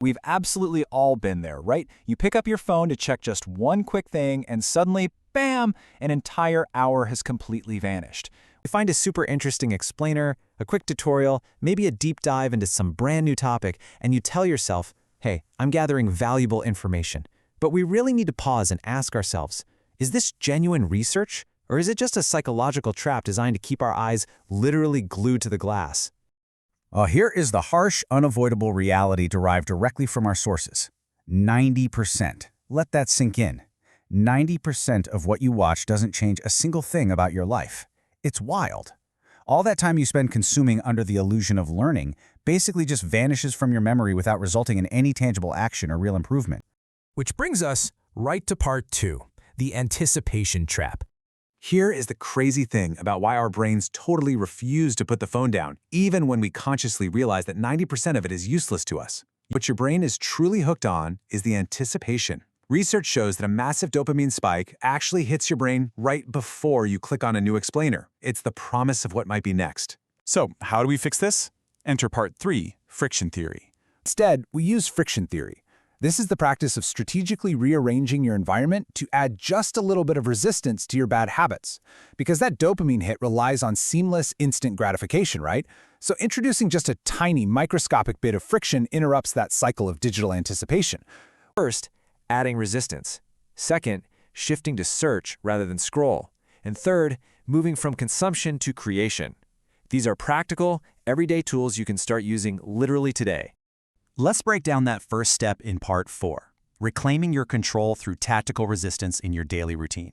We've absolutely all been there, right? You pick up your phone to check just one quick thing, and suddenly, bam, an entire hour has completely vanished. You find a super interesting explainer, a quick tutorial, maybe a deep dive into some brand new topic, and you tell yourself, hey, I'm gathering valuable information. But we really need to pause and ask ourselves, is this genuine research? Or is it just a psychological trap designed to keep our eyes literally glued to the glass? Here is the harsh, unavoidable reality derived directly from our sources. 90%. Let that sink in. 90% of what you watch doesn't change a single thing about your life. It's wild. All that time you spend consuming under the illusion of learning basically just vanishes from your memory without resulting in any tangible action or real improvement. Which brings us right to part 2, the anticipation trap. Here is the crazy thing about why our brains totally refuse to put the phone down, even when we consciously realize that 90% of it is useless to us. What your brain is truly hooked on is the anticipation. Research shows that a massive dopamine spike actually hits your brain right before you click on a new explainer. It's the promise of what might be next. So, how do we fix this? Enter part 3, friction theory. Instead, we use friction theory. This is the practice of strategically rearranging your environment to add just a little bit of resistance to your bad habits. Because that dopamine hit relies on seamless, instant gratification, right? So introducing just a tiny, microscopic bit of friction interrupts that cycle of digital anticipation. First, adding resistance. Second, shifting to search rather than scroll. And third, moving from consumption to creation. These are practical, everyday tools you can start using literally today. Let's break down that first step in part 4, reclaiming your control through tactical resistance in your daily routine.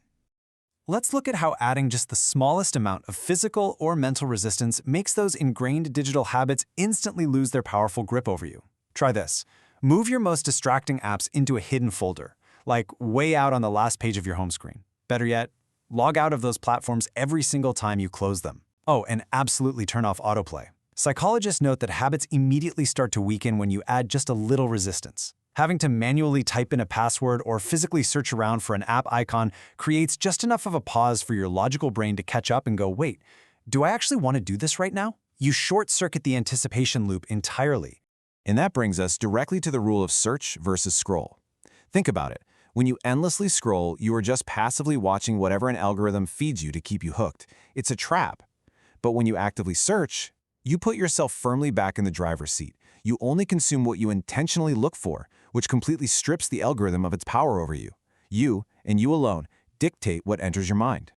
Let's look at how adding just the smallest amount of physical or mental resistance makes those ingrained digital habits instantly lose their powerful grip over you. Try this. Move your most distracting apps into a hidden folder, like way out on the last page of your home screen. Better yet, log out of those platforms every single time you close them. Oh, and absolutely turn off autoplay. Psychologists note that habits immediately start to weaken when you add just a little resistance. Having to manually type in a password or physically search around for an app icon creates just enough of a pause for your logical brain to catch up and go, wait, do I actually want to do this right now? You short-circuit the anticipation loop entirely. And that brings us directly to the rule of search versus scroll. Think about it. When you endlessly scroll, you are just passively watching whatever an algorithm feeds you to keep you hooked. It's a trap. But when you actively search, you put yourself firmly back in the driver's seat. You only consume what you intentionally look for, which completely strips the algorithm of its power over you. You, and you alone, dictate what enters your mind.